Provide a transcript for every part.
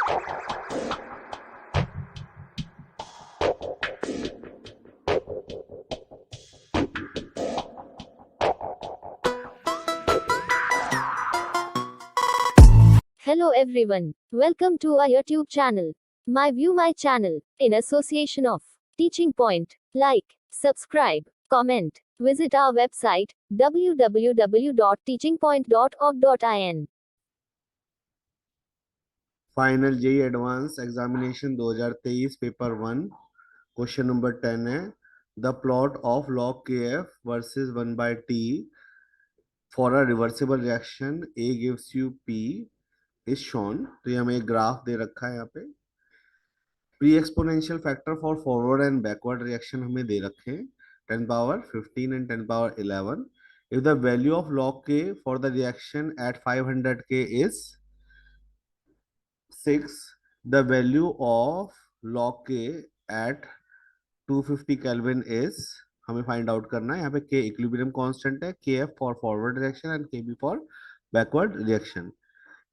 Hello everyone. Welcome to our YouTube channel. My View My channel, in association of Teaching Point. Like, subscribe, comment. Visit our website www.teachingpoint.org.in. Final JEE advance examination 2023 paper 1 question number 10 है the plot of log kf versus 1/t for a reversible reaction a gives you p is shown. तो ये हमें एक graph दे रखा है यहाँ पे। Pre exponential factor for forward and backward reaction हमें दे रखे हैं 10 power 15 and 10 power 11। if the value of log k for the reaction at 500 k is 6, the value of log k at 250 kelvin is, हमें find out करना है। यहाँ पे k equilibrium constant है, kf for forward reaction and kb for backward reaction.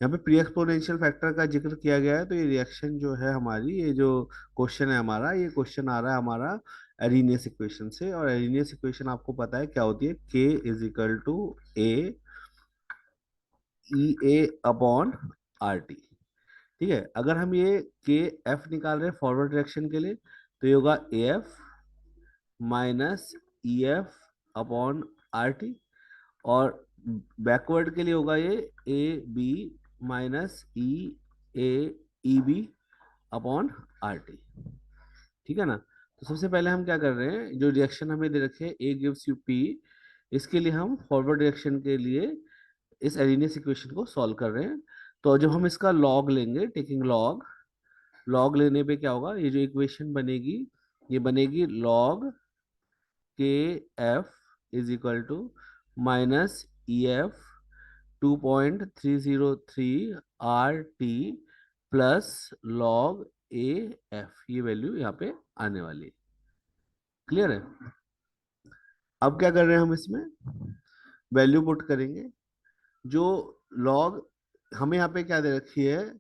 यहाँ पे pre exponential factor का जिक्र किया गया है। तो ये रिएक्शन जो है हमारी, ये जो क्वेश्चन है हमारा, ये क्वेश्चन आ रहा है हमारा एरिनियस इक्वेशन से। और एरिनियस इक्वेशन आपको पता है क्या होती है, k is equal to a E A upon R T. ठीक है, अगर हम ये के एफ निकाल रहे हैं फॉरवर्ड डायरेक्शन के लिए, तो ये होगा A F minus E F upon R T. और बैकवर्ड के लिए होगा ये A B minus E A E B upon R T. ठीक है ना। तो सबसे पहले हम क्या कर रहे हैं, जो रिएक्शन हमें दे रखे हैं ए गिव्स यू पी, इसके लिए हम फॉरवर्ड डायरेक्शन के लिए इस एरिनियस इक्वेशन को सॉल्व कर रहे हैं। तो जब हम इसका लॉग लेंगे, टेकिंग लॉग, लॉग लेने पे क्या होगा, ये जो इक्वेशन बनेगी, ये बनेगी log K F is equal to minus E F 2.303 R T plus log A F. ये वैल्यू यहाँ पे आने वाली है। क्लियर है। अब क्या कर रहे हैं, हम इसमें वैल्यू पुट करेंगे। जो लॉग हमें यहाँ पे क्या दे रखी है,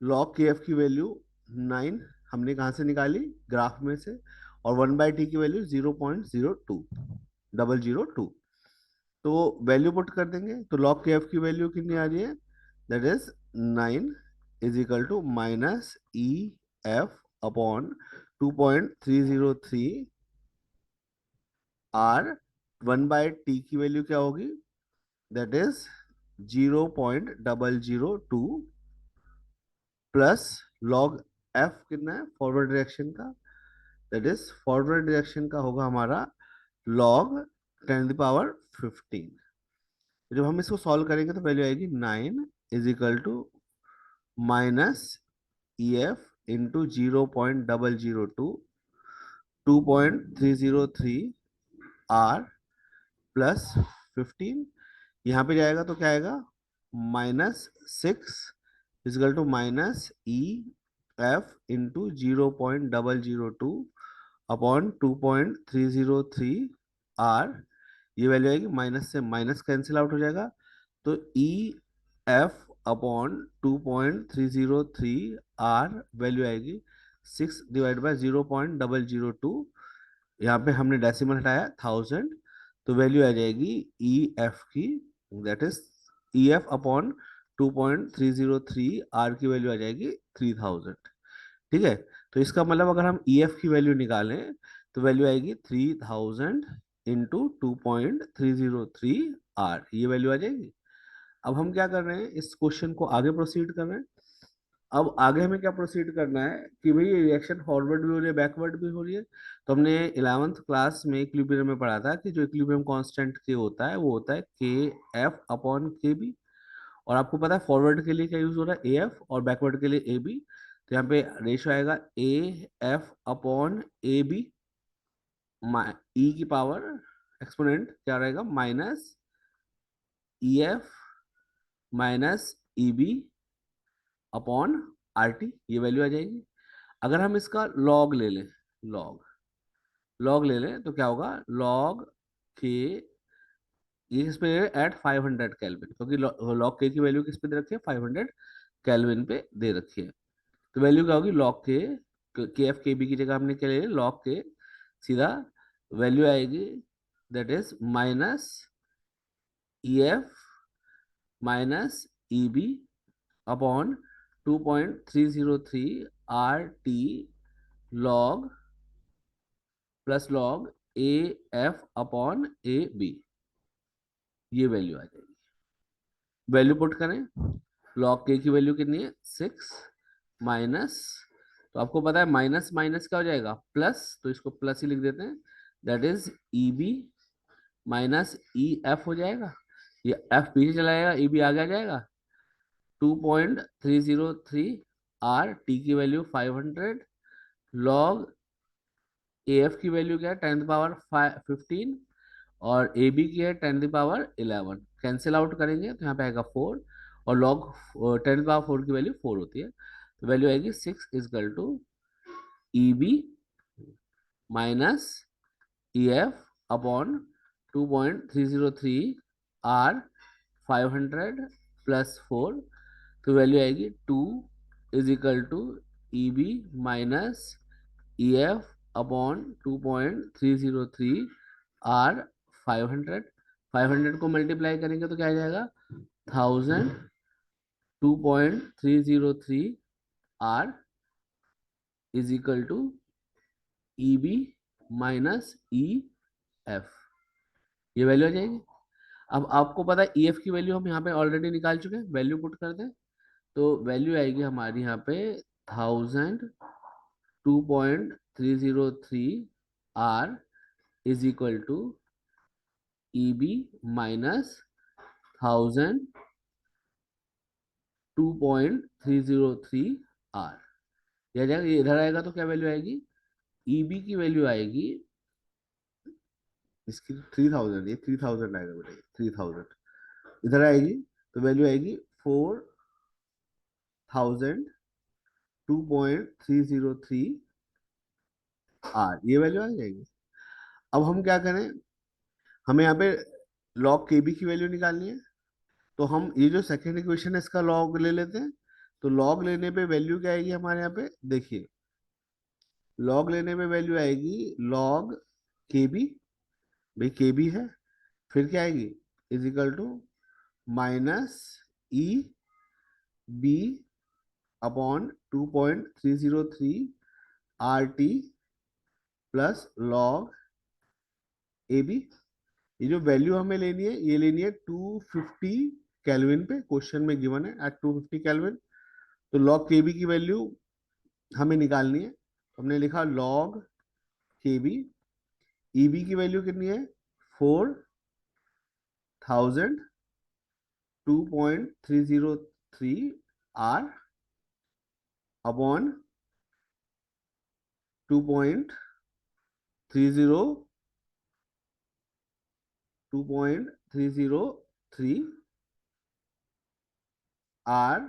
लॉग के एफ की वैल्यू 9 हमने कहाँ से निकाली, ग्राफ में से। और 1/t की वैल्यू 0.02002। तो वैल्यू पुट कर देंगे, तो लॉग के एफ की वैल्यू कितनी आ रही है, that is 9 is equal to minus E F upon 2.303 R. 1/t की वैल्यू क्या होगी, that is 0.002 plus log F कितना है फॉरवर्ड डायरेक्शन का, दैट इज फॉरवर्ड डायरेक्शन का होगा हमारा लॉग 10⁻15। जब हम इसको सॉल्व करेंगे तो वैल्यू आएगी 9 is equal to minus E F into 0.002 2.303 R plus 15। यहाँ पे जाएगा तो क्या आएगा, -6 is equal to minus E F into 0.002 upon 2.303 R. ये वैल्यू आएगी, माइनस से माइनस कैंसिल आउट हो जाएगा, तो E F upon 2.303 R value आएगी 6 डिवाइड बाय 0.002। यहाँ पे हमने डेसिमल हटाया 1000, तो वैल्यू आ जाएगी ई एफ की, that is E F upon 2.303 R की वैल्यू आ जाएगी 3000। ठीक है, तो इसका मतलब अगर हम ई एफ की वैल्यू निकालें तो वैल्यू आएगी 3000 इंटू 2.303 आर, ये वैल्यू आ जाएगी। अब हम क्या कर रहे हैं, इस क्वेश्चन को आगे प्रोसीड कर रहे हैं। अब आगे हमें क्या प्रोसीड करना है कि भाई ये रिएक्शन फॉरवर्ड भी हो रही है, बैकवर्ड भी हो रही है। तो हमने 11th क्लास में इक्विलिब्रियम में पढ़ा था कि जो इक्विलिब्रियम कांस्टेंट के होता है वो होता है के एफ अपॉन के बी। और आपको पता है फॉरवर्ड के लिए क्या यूज हो रहा है, ए एफ, और बैकवर्ड के लिए ए बी। तो यहाँ पे रेशियो आएगा A F upon A B, E की पावर एक्सपोनेंट क्या रहेगा, minus E F minus E B upon R T, ये वैल्यू आ जाएगी। अगर हम इसका लॉग ले लें, लॉग लॉग ले लें तो क्या होगा, लॉग के, ये किस पे एट 500 केल्विन, क्योंकि लॉग के की वैल्यू किस पे दे रखी है, 500 केल्विन पे दे रखी है। तो वैल्यू क्या होगी, लॉग के एफ के बी की जगह हमने क्या ले लिया, लॉग के, सीधा वैल्यू आएगी that is minus E F minus E B upon 2.303 R T log plus log A F upon A B, ये वैल्यू आ जाएगी। वैल्यू पुट करें, लॉग के की वैल्यू कितनी है 6 माइनस, तो आपको पता है माइनस माइनस क्या हो जाएगा प्लस, तो इसको प्लस ही लिख देते हैं, that is E B minus E F हो जाएगा, ये एफ पीछे चला जाएगा, ई बी आगे आ जाएगा, 2.303 आर टी की वैल्यू 500 लॉग ए एफ की वैल्यू क्या है 10 to the power 15 और ए बी की है 10 to the power 11, cancel out करेंगे तो यहाँ पे आएगा 4 और लॉग 10 to the power 4 की वैल्यू 4 होती है, तो वैल्यू आएगी 6 is equal to E B minus E F upon 2.303 R 500 plus 4, तो वैल्यू आएगी 2 is equal to E B minus E F upon 2.303 R 500 को मल्टीप्लाई करेंगे तो क्या आ जाएगा 1000 2.303 R is equal to E B minus E F, ये value आ जाएगी। अब आपको पता है ई एफ की वैल्यू हम यहाँ पे ऑलरेडी निकाल चुके हैं, वैल्यू पुट कर दें तो वैल्यू आएगी हमारी यहाँ पे 1000 2.303 R is equal to E B minus 1000 2.303 R, यह जाएगा, ये इधर आएगा तो क्या वैल्यू आएगी, ई बी की वैल्यू आएगी इसकी 3000, ये 3000 आएगा बेटा, 3000 इधर आएगी तो वैल्यू आएगी 4000 2.303 आर, ये वैल्यू आ जाएगी। अब हम क्या करें, हमें यहाँ पे लॉग के बी की वैल्यू निकालनी है, तो हम ये जो सेकेंड इक्वेशन है इसका लॉग ले लेते हैं, तो लॉग लेने पे वैल्यू क्या आएगी हमारे यहाँ पे, देखिए लॉग लेने पे वैल्यू आएगी लॉग के बी, भाई के बी है, फिर क्या आएगी is equal to minus E B upon 2.303 R T plus log A B, ये जो वैल्यू हमें लेनी है ये लेनी है 250 केल्विन पे, क्वेश्चन में गिवन है एट 250 केल्विन, तो लॉग के बी की वैल्यू हमें निकालनी है, हमने लिखा log K B, E B की वैल्यू कितनी है 4000 2.303 R upon 2.303 R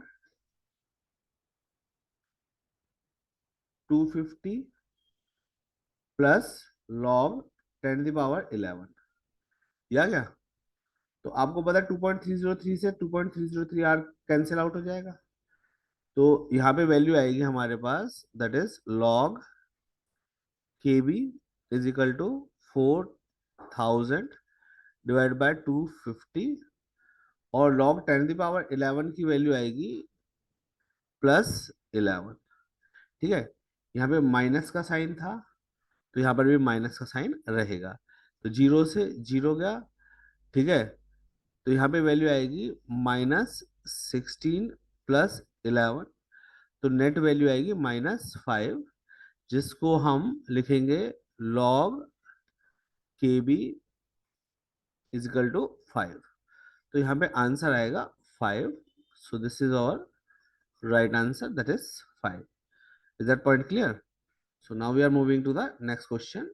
250 plus log 10 to the power 11, या क्या, तो आपको पता है 2.303 से 2.303 आर कैंसिल आउट हो जाएगा, तो यहाँ पे वैल्यू आएगी हमारे पास that is log K B is equal to 4000 divide by 250 और लॉग 10 to the power 11 की वैल्यू आएगी प्लस 11, ठीक है, यहाँ पे माइनस का साइन था तो यहाँ पर भी माइनस का साइन रहेगा, तो जीरो से जीरो गया, ठीक है, तो यहाँ पे वैल्यू आएगी -16 प्लस 11, तो नेट वैल्यू आएगी -5, जिसको हम लिखेंगे log K B is equal to 5, तो यहाँ पे आंसर आएगा 5, so this is our right answer that is 5। Is that point clear? So now we are moving to the next question.